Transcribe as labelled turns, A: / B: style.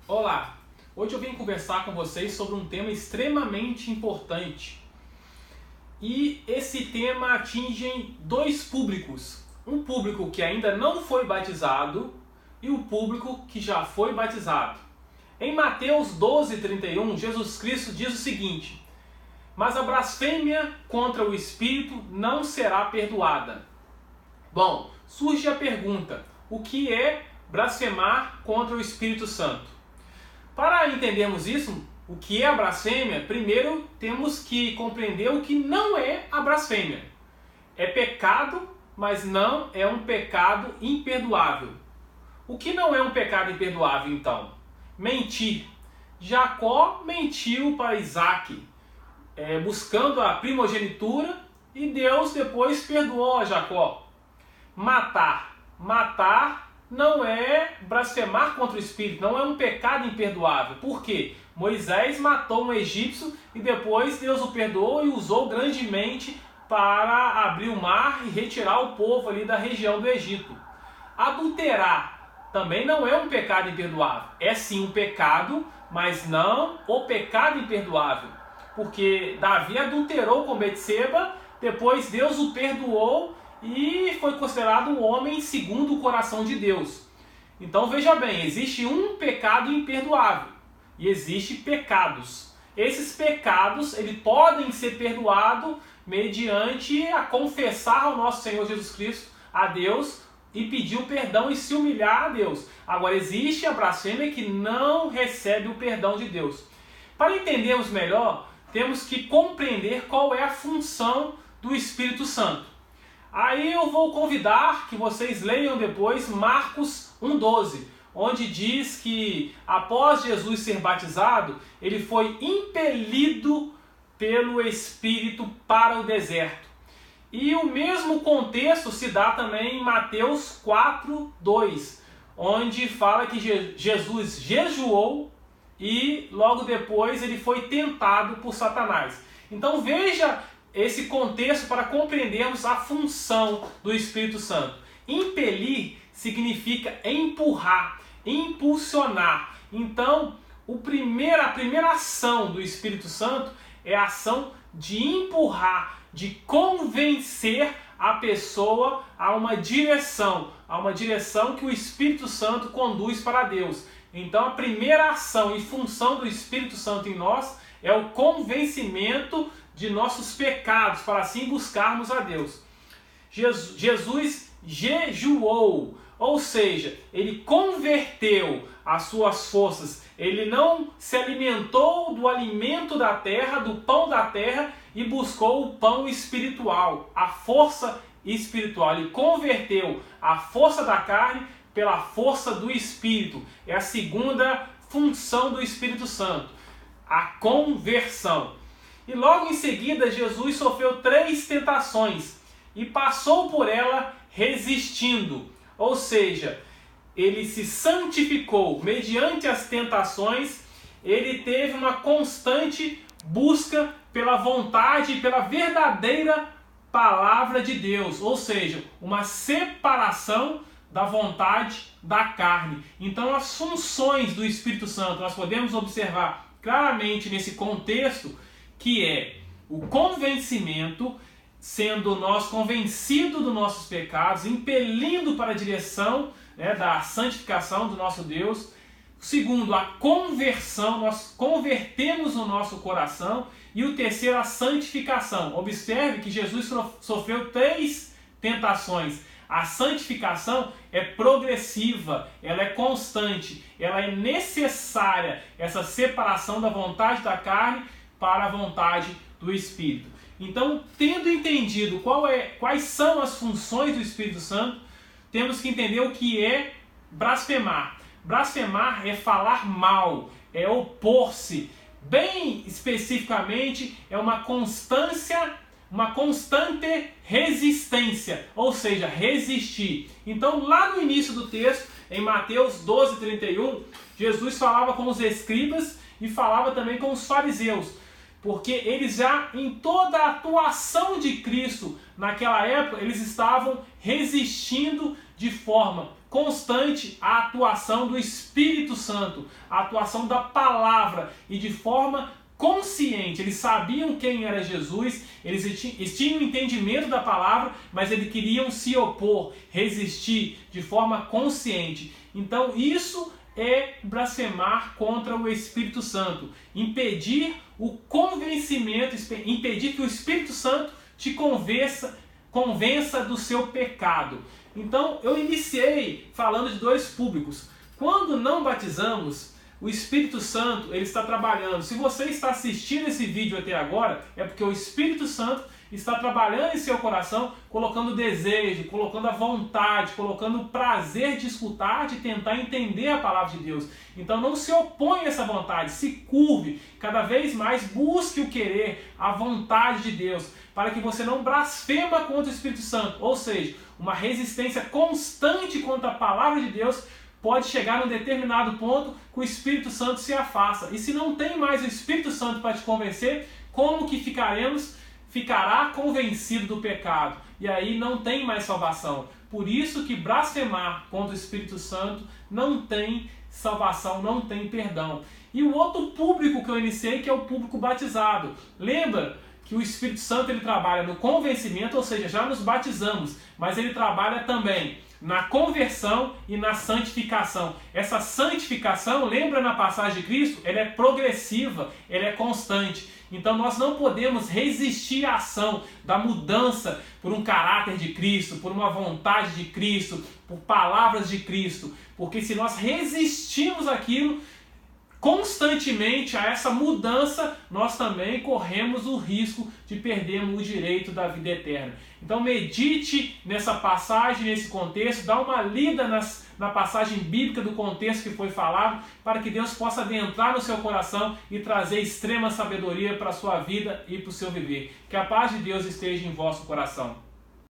A: Olá! Hoje eu vim conversar com vocês sobre um tema extremamente importante. E esse tema atinge dois públicos. Um público que ainda não foi batizado e o público que já foi batizado. Em Mateus 12:31, Jesus Cristo diz o seguinte: mas a blasfêmia contra o Espírito não será perdoada. Bom, surge a pergunta: o que é blasfemar contra o Espírito Santo? Para entendermos isso, o que é a blasfêmia, primeiro temos que compreender o que não é a blasfêmia. É pecado, mas não é um pecado imperdoável. O que não é um pecado imperdoável, então? Mentir. Jacó mentiu para Isaac, buscando a primogenitura, e Deus depois perdoou a Jacó. Matar. Matar não é blasfemar contra o Espírito, não é um pecado imperdoável. Por quê? Moisés matou um egípcio e depois Deus o perdoou e usou grandemente para abrir o mar e retirar o povo ali da região do Egito. Adulterar também não é um pecado imperdoável. É sim um pecado, mas não o pecado imperdoável. Porque Davi adulterou com Betseba, depois Deus o perdoou e foi considerado um homem segundo o coração de Deus. Então veja bem, existe um pecado imperdoável e existe pecados. Esses pecados eles podem ser perdoados mediante a confessar ao nosso Senhor Jesus Cristo, a Deus, e pedir o perdão e se humilhar a Deus. Agora existe a blasfêmia que não recebe o perdão de Deus. Para entendermos melhor, temos que compreender qual é a função do Espírito Santo. Aí eu vou convidar que vocês leiam depois Marcos 1:12, onde diz que após Jesus ser batizado, ele foi impelido pelo Espírito para o deserto. E o mesmo contexto se dá também em Mateus 4:2, onde fala que Jesus jejuou e logo depois ele foi tentado por Satanás. Então veja esse contexto para compreendermos a função do Espírito Santo. Impelir significa empurrar, impulsionar. Então, a primeira ação do Espírito Santo é a ação de empurrar, de convencer a pessoa a uma direção que o Espírito Santo conduz para Deus. Então, a primeira ação e função do Espírito Santo em nós é o convencimento de nossos pecados, para assim buscarmos a Deus. Jesus jejuou, ou seja, ele converteu as suas forças. Ele não se alimentou do alimento da terra, do pão da terra, e buscou o pão espiritual, a força espiritual. Ele converteu a força da carne pela força do Espírito. É a segunda função do Espírito Santo, a conversão. E logo em seguida Jesus sofreu 3 tentações e passou por ela resistindo. Ou seja, ele se santificou mediante as tentações, ele teve uma constante busca pela vontade e pela verdadeira palavra de Deus. Ou seja, uma separação da vontade da carne. Então as funções do Espírito Santo nós podemos observar claramente nesse contexto, que é o convencimento, sendo nós convencidos dos nossos pecados, impelindo para a direção da santificação do nosso Deus. Segundo, a conversão, nós convertemos o nosso coração. E o terceiro, a santificação. Observe que Jesus sofreu 3 tentações. A santificação é progressiva, ela é constante, ela é necessária, essa separação da vontade da carne para a vontade do Espírito. Então, tendo entendido quais são as funções do Espírito Santo, temos que entender o que é blasfemar. Blasfemar é falar mal, é opor-se. Bem especificamente, é uma constante resistência, ou seja, resistir. Então, lá no início do texto, em Mateus 12:31, Jesus falava com os escribas e falava também com os fariseus. Porque eles já, em toda a atuação de Cristo naquela época, eles estavam resistindo de forma constante a atuação do Espírito Santo, a atuação da palavra, e de forma consciente. Eles sabiam quem era Jesus, eles tinham entendimento da palavra, mas eles queriam se opor, resistir de forma consciente. Então isso é blasfemar contra o Espírito Santo, impedir o convencimento, impedir que o Espírito Santo te convença do seu pecado. Então eu iniciei falando de dois públicos. Quando não batizamos, o Espírito Santo ele está trabalhando. Se você está assistindo esse vídeo até agora, é porque o Espírito Santo está trabalhando em seu coração, colocando desejo, colocando a vontade, colocando o prazer de escutar, de tentar entender a palavra de Deus. Então não se oponha a essa vontade, se curve, cada vez mais busque o querer, a vontade de Deus, para que você não blasfema contra o Espírito Santo. Ou seja, uma resistência constante contra a palavra de Deus pode chegar num determinado ponto que o Espírito Santo se afasta. E se não tem mais o Espírito Santo para te convencer, como que ficará convencido do pecado? E aí não tem mais salvação. Por isso que blasfemar contra o Espírito Santo não tem salvação, não tem perdão. E o outro público que eu iniciei, que é o público batizado. Lembra que o Espírito Santo ele trabalha no convencimento, ou seja, já nos batizamos, mas ele trabalha também na conversão e na santificação. Essa santificação, lembra na passagem de Cristo, ela é progressiva, ela é constante. Então nós não podemos resistir à ação da mudança por um caráter de Cristo, por uma vontade de Cristo, por palavras de Cristo, porque se nós resistirmos àquilo, constantemente a essa mudança, nós também corremos o risco de perdermos o direito da vida eterna. Então medite nessa passagem, nesse contexto, dá uma lida na passagem bíblica do contexto que foi falado, para que Deus possa adentrar no seu coração e trazer extrema sabedoria para a sua vida e para o seu viver. Que a paz de Deus esteja em vosso coração.